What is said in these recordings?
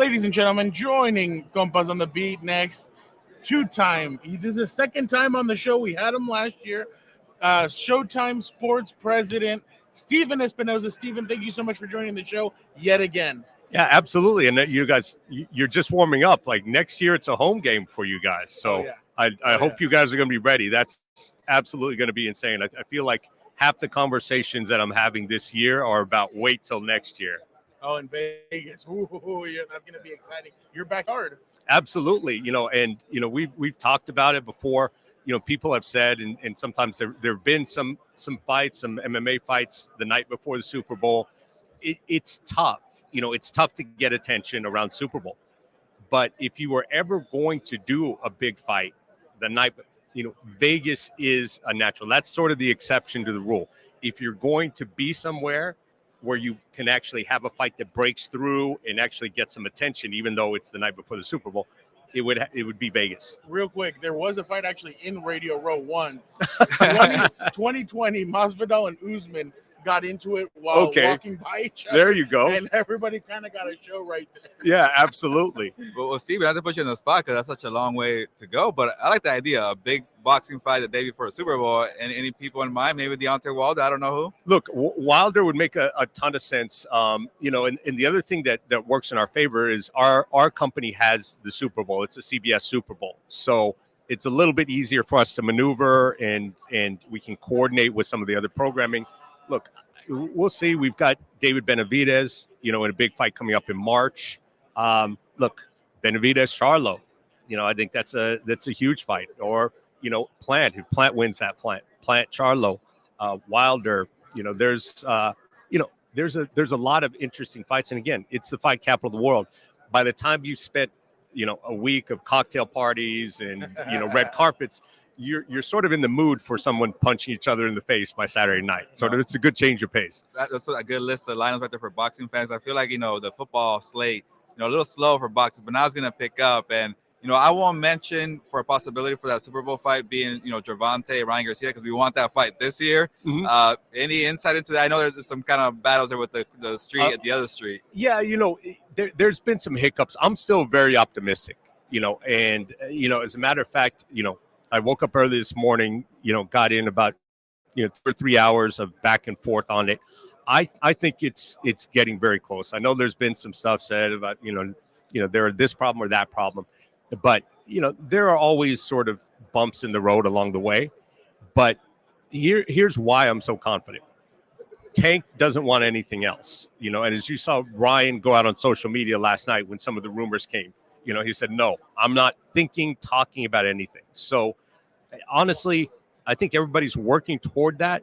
Ladies and gentlemen, joining Compas on the beat next, two-time. This is the second time on the show. We had him last year. Showtime Sports president, Stephen Espinoza. Stephen, thank you so much for joining the show yet again. Yeah, absolutely. And you guys, you're just warming up. Like next year, it's a home game for you guys. So I hope you guys are going to be ready. That's absolutely going to be insane. I feel like half the conversations that I'm having this year are about wait till next year. Oh, in Vegas. Ooh, yeah, that's going to be exciting. You're back hard. Absolutely. We've talked about it before. People have said, and sometimes there have been some fights, some MMA fights the night before the Super Bowl. It's tough. It's tough to get attention around Super Bowl. But if you were ever going to do a big fight the night, Vegas is a natural. That's sort of the exception to the rule. If you're going to be somewhere where you can actually have a fight that breaks through and actually get some attention, even though it's the night before the Super Bowl, it would be Vegas. Real quick, there was a fight actually in Radio Row once. 2020, Masvidal and Usman got into it while walking by each other. There you go. And everybody kind of got a show right there. Yeah, absolutely. Well, Steve, I have to put you in the spot because that's such a long way to go. But I like the idea, a big boxing fight the day before the Super Bowl. And any people in mind, maybe Deontay Wilder, I don't know who. Look, Wilder would make a ton of sense. And the other thing that works in our favor is our company has the Super Bowl. It's a CBS Super Bowl. So it's a little bit easier for us to maneuver and we can coordinate with some of the other programming. Look, we'll see. We've got David Benavidez, in a big fight coming up in March. Look, Benavidez, Charlo, I think that's a huge fight. Or, Plant, if Plant wins that Plant, Charlo, Wilder, there's a lot of interesting fights. And again, it's the fight capital of the world. By the time you've spent, a week of cocktail parties and, red carpets, you're sort of in the mood for someone punching each other in the face by Saturday night. Sort of, it's a good change of pace. That's a good list of lineups right there for boxing fans. I feel like, the football slate, a little slow for boxing, but now it's going to pick up. And, I won't mention for a possibility for that Super Bowl fight being, Gervonta, Ryan Garcia, because we want that fight this year. Mm-hmm. Any insight into that? I know there's some kind of battles there with the street at the other street. Yeah, there's been some hiccups. I'm still very optimistic, and, as a matter of fact, I woke up early this morning, got in about, 2 or 3 hours of back and forth on it. I think it's getting very close. I know there's been some stuff said about, there are this problem or that problem, but, there are always sort of bumps in the road along the way. But here's why I'm so confident. Tank doesn't want anything else, and as you saw Ryan go out on social media last night when some of the rumors came, he said, no, I'm not talking about anything. So honestly, I think everybody's working toward that.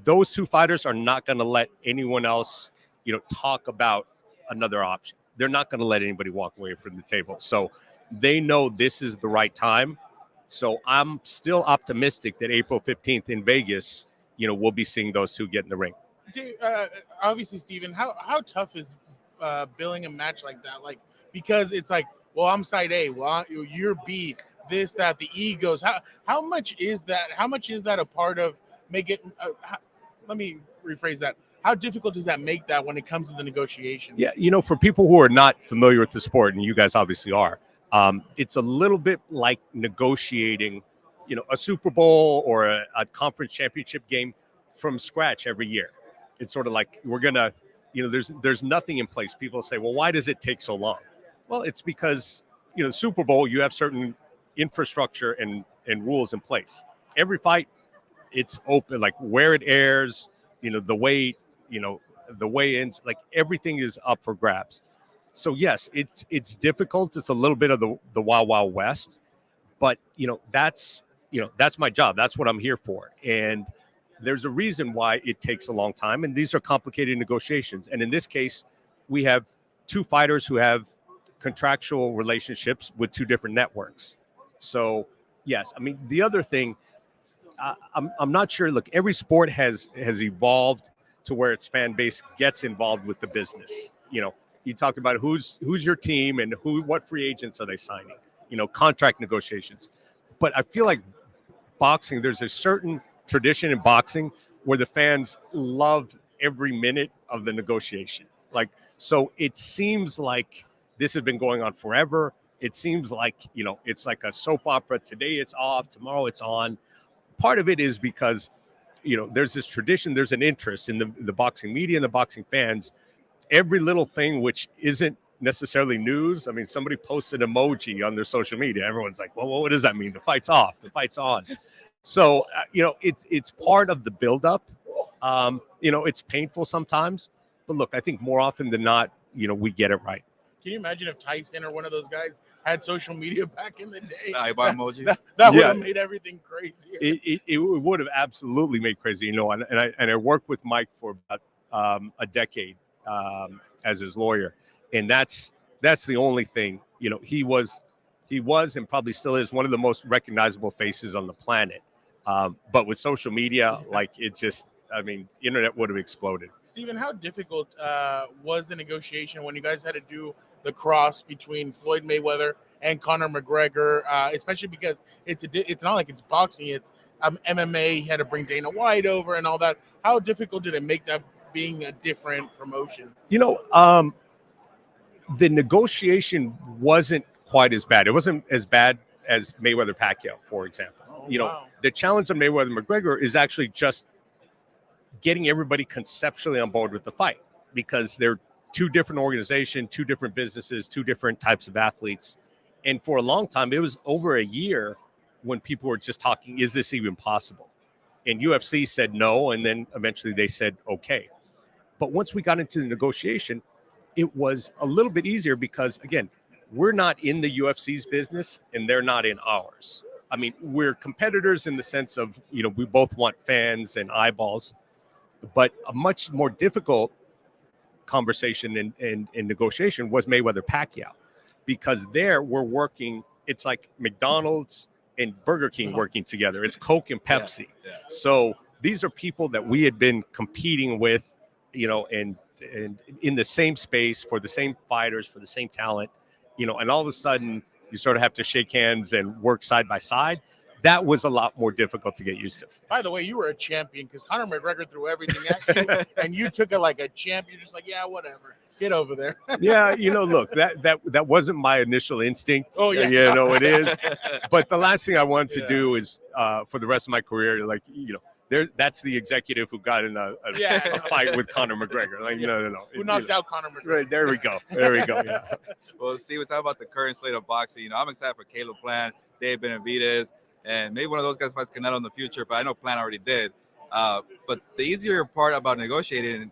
Those two fighters are not going to let anyone else, talk about another option. They're not going to let anybody walk away from the table. So they know this is the right time. So I'm still optimistic that April 15th in Vegas, we'll be seeing those two get in the ring. Obviously, Stephen, how tough is billing a match like that? Like, because it's like, well, I'm side A, well, you're B, this, that, the egos. How much is that? How much is that a part of make it? Let me rephrase that. How difficult does that make that when it comes to the negotiations? Yeah, for people who are not familiar with the sport, and you guys obviously are, it's a little bit like negotiating, a Super Bowl or a conference championship game from scratch every year. It's sort of like we're gonna, there's nothing in place. People say, well, why does it take so long? Well, it's because, the Super Bowl, you have certain infrastructure and rules in place. Every fight, it's open, like where it airs, the weight, the weigh-ins, like everything is up for grabs. So yes, it's difficult. It's a little bit of the Wild Wild West, but that's my job. That's what I'm here for. And there's a reason why it takes a long time. And these are complicated negotiations. And in this case, we have two fighters who have contractual relationships with two different networks. So yes, I mean, the other thing, I'm not sure. Look, every sport has evolved to where its fan base gets involved with the business. You talk about who's your team and what free agents are they signing, contract negotiations. But I feel like boxing, there's a certain tradition in boxing where the fans love every minute of the negotiation. Like, so it seems like This has been going on forever. It seems like, it's like a soap opera. Today it's off, tomorrow it's on. Part of it is because, there's this tradition, there's an interest in the boxing media and the boxing fans. Every little thing which isn't necessarily news. I mean, somebody posts an emoji on their social media. Everyone's like, well, what does that mean? The fight's off, the fight's on. So, it's part of the buildup. It's painful sometimes. But look, I think more often than not, we get it right. Can you imagine if Tyson or one of those guys had social media back in the day? Eyeball emojis. That would have made everything crazier. It would have absolutely made crazy, and I worked with Mike for about a decade as his lawyer, and that's the only thing. He was and probably still is one of the most recognizable faces on the planet. But with social media, internet would have exploded. Stephen, how difficult was the negotiation when you guys had to do the cross between Floyd Mayweather and Conor McGregor, especially because it's not like it's boxing, it's MMA. He had to bring Dana White over and all that. How difficult did it make that being a different promotion? The negotiation wasn't quite as bad. It wasn't as bad as Mayweather-Pacquiao, for example. Wow. The challenge on Mayweather-McGregor is actually just getting everybody conceptually on board with the fight, because they're two different organizations, two different businesses, two different types of athletes. And for a long time, it was over a year when people were just talking, is this even possible? And UFC said no, and then eventually they said okay. But once we got into the negotiation, it was a little bit easier because, again, we're not in the UFC's business and they're not in ours. I mean, we're competitors in the sense of, we both want fans and eyeballs, but a much more difficult conversation and negotiation was Mayweather-Pacquiao, because there we're working, it's like McDonald's and Burger King working together. It's Coke and Pepsi. Yeah. So these are people that we had been competing with, and in the same space for the same fighters, for the same talent, and all of a sudden you sort of have to shake hands and work side by side. That was a lot more difficult to get used to. By the way, you were a champion because Conor McGregor threw everything at you, and you took it like a champ. You're just like, yeah, whatever. Get over there. Yeah, look, that wasn't my initial instinct. Oh, yeah. It is. But the last thing I wanted to do is, for the rest of my career, that's the executive who got in a fight with Conor McGregor. No. Who knocked out Conor McGregor. Right, there we go. Yeah. Well, Steve, we're talking about the current slate of boxing. I'm excited for Caleb Plant, Dave Benavidez, and maybe one of those guys fights Canelo in the future, but I know Plant already did. But the easier part about negotiating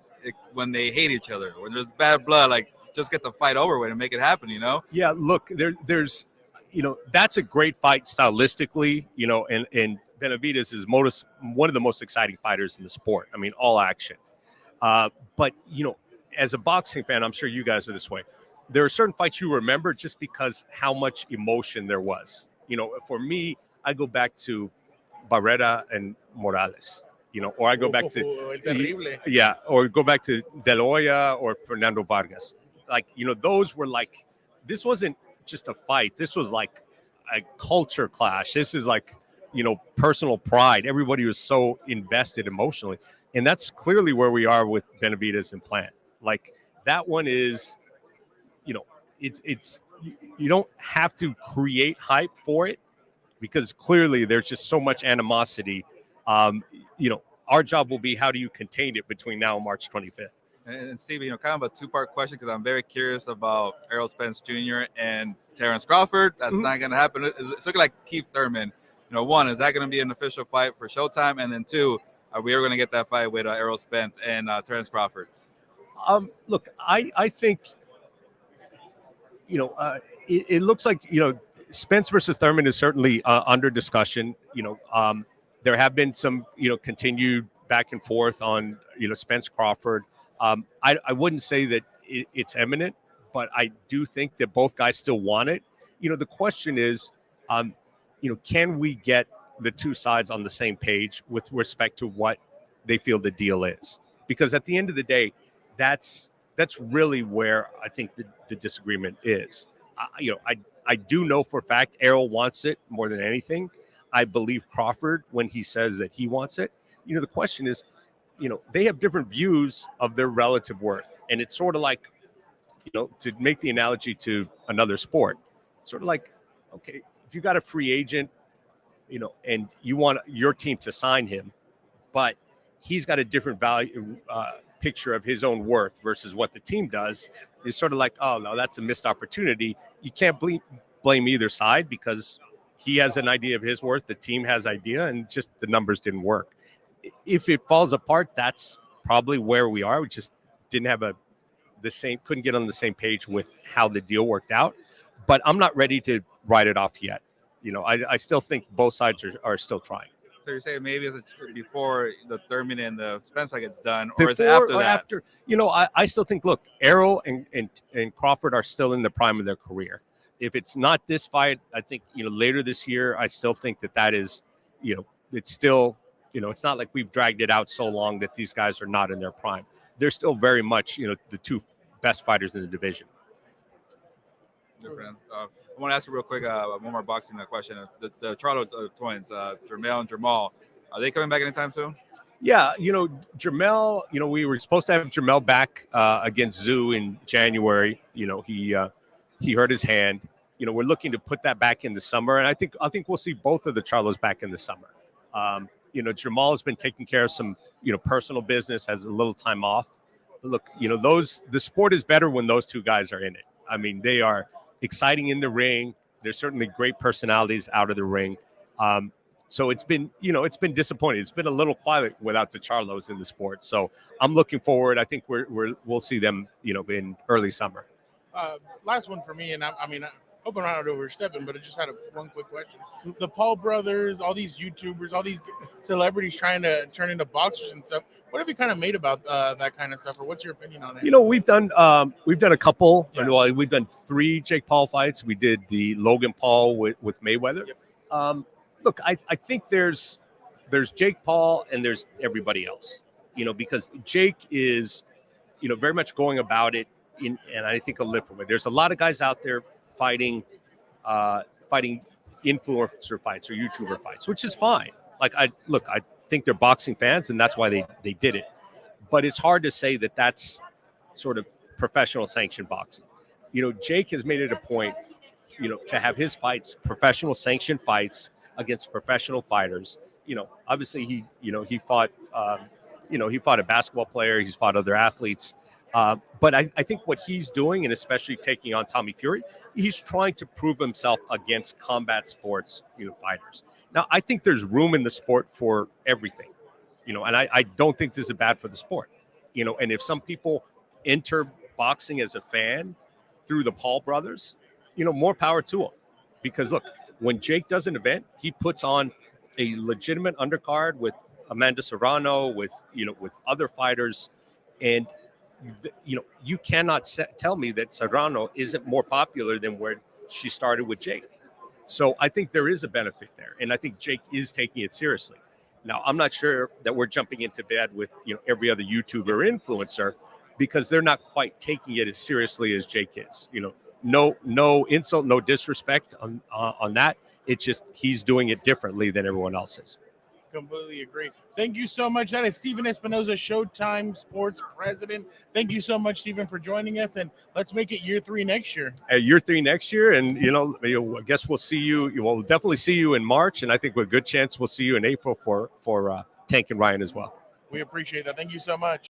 when they hate each other, when there's bad blood, just get the fight over with and make it happen, Yeah, look, there's, that's a great fight stylistically, and Benavidez is one of the most exciting fighters in the sport. I mean, all action. But, as a boxing fan, I'm sure you guys are this way. There are certain fights you remember just because how much emotion there was. For me, I go back to Barrera and Morales, or I go back to or go back to De La Hoya or Fernando Vargas. Those were this wasn't just a fight. This was like a culture clash. This is personal pride. Everybody was so invested emotionally, and that's clearly where we are with Benavidez and Plant. That one is, it's you don't have to create hype for it, because clearly there's just so much animosity. Our job will be, how do you contain it between now and March 25th? And Steve, kind of a two-part question, because I'm very curious about Errol Spence Jr. and Terence Crawford. That's not going to happen. It's looking like Keith Thurman. One, is that going to be an official fight for Showtime? And then two, are we ever going to get that fight with Errol Spence and Terence Crawford? Look, I think, it looks like, Spence versus Thurman is certainly under discussion. There have been some, continued back and forth on, Spence Crawford. I wouldn't say that it's imminent, but I do think that both guys still want it. The question is, can we get the two sides on the same page with respect to what they feel the deal is? Because at the end of the day, that's really where I think the disagreement is. I do know for a fact Errol wants it more than anything. I believe Crawford when he says that he wants it. The question is, they have different views of their relative worth. And it's sort of like, to make the analogy to another sport, sort of like, okay, if you got a free agent, and you want your team to sign him, but he's got a different value picture of his own worth versus what the team does, it's sort of like, oh no, that's a missed opportunity. You can't blame either side, because he has an idea of his worth, the team has idea, and just the numbers didn't work. If it falls apart, that's probably where we are. We just didn't have couldn't get on the same page with how the deal worked out. But I'm not ready to write it off yet. I still think both sides are still trying. So you're saying maybe it's before the Thurman and the Spence fight gets done, or Before is it after or that? After, I still think, look, Errol and Crawford are still in the prime of their career. If it's not this fight, I think, later this year, I still think that is, it's still, it's not like we've dragged it out so long that these guys are not in their prime. They're still very much, the two best fighters in the division. Different. I want to ask you real quick one more boxing question. The Charlo twins, Jermell and Jamal, are they coming back anytime soon? Yeah, Jermell, we were supposed to have Jermell back against Zoo in January. He hurt his hand. We're looking to put that back in the summer, and I think we'll see both of the Charlos back in the summer. Jamal has been taking care of some personal business, has a little time off. But look, the sport is better when those two guys are in it. I mean, they are exciting in the ring. They're certainly great personalities out of the ring. So it's been disappointing. It's been a little quiet without the Charlos in the sport. So I'm looking forward. I think we'll see them, in early summer. Last one for me, and I hope I'm not overstepping, but I just had one quick question. The Paul brothers, all these YouTubers, all these celebrities trying to turn into boxers and stuff. What have you kind of made about that kind of stuff, or what's your opinion on it? We've done a couple. Yeah. Well, we've done 3 Jake Paul fights. We did the Logan Paul with Mayweather. Yep. Look, I think there's Jake Paul and there's everybody else. Because Jake is, very much going about it and I think a different way. There's a lot of guys out there fighting influencer fights or YouTuber fights, which is fine. Like I think they're boxing fans, and that's why they did it. But it's hard to say that that's sort of professional sanctioned boxing. Jake has made it a point, to have his fights professional sanctioned fights against professional fighters. Obviously he fought a basketball player, he's fought other athletes. But I think what he's doing, and especially taking on Tommy Fury, he's trying to prove himself against combat sports, fighters. Now, I think there's room in the sport for everything, and I don't think this is bad for the sport, and if some people enter boxing as a fan through the Paul brothers, more power to them. Because look, when Jake does an event, he puts on a legitimate undercard with Amanda Serrano, with other fighters, and you cannot tell me that Serrano isn't more popular than where she started with Jake. So I think there is a benefit there, and I think Jake is taking it seriously. Now, I'm not sure that we're jumping into bed with every other YouTuber or influencer, because they're not quite taking it as seriously as Jake is. No insult, no disrespect on that. It's just he's doing it differently than everyone else is. Completely agree. Thank you so much. That is Stephen Espinoza, Showtime Sports president. Thank you so much, Stephen, for joining us, and let's make it year 3 next year. Year 3 next year, and I guess we'll see you. We'll definitely see you in March, and I think with a good chance we'll see you in April for Tank and Ryan as well. We appreciate that. Thank you so much.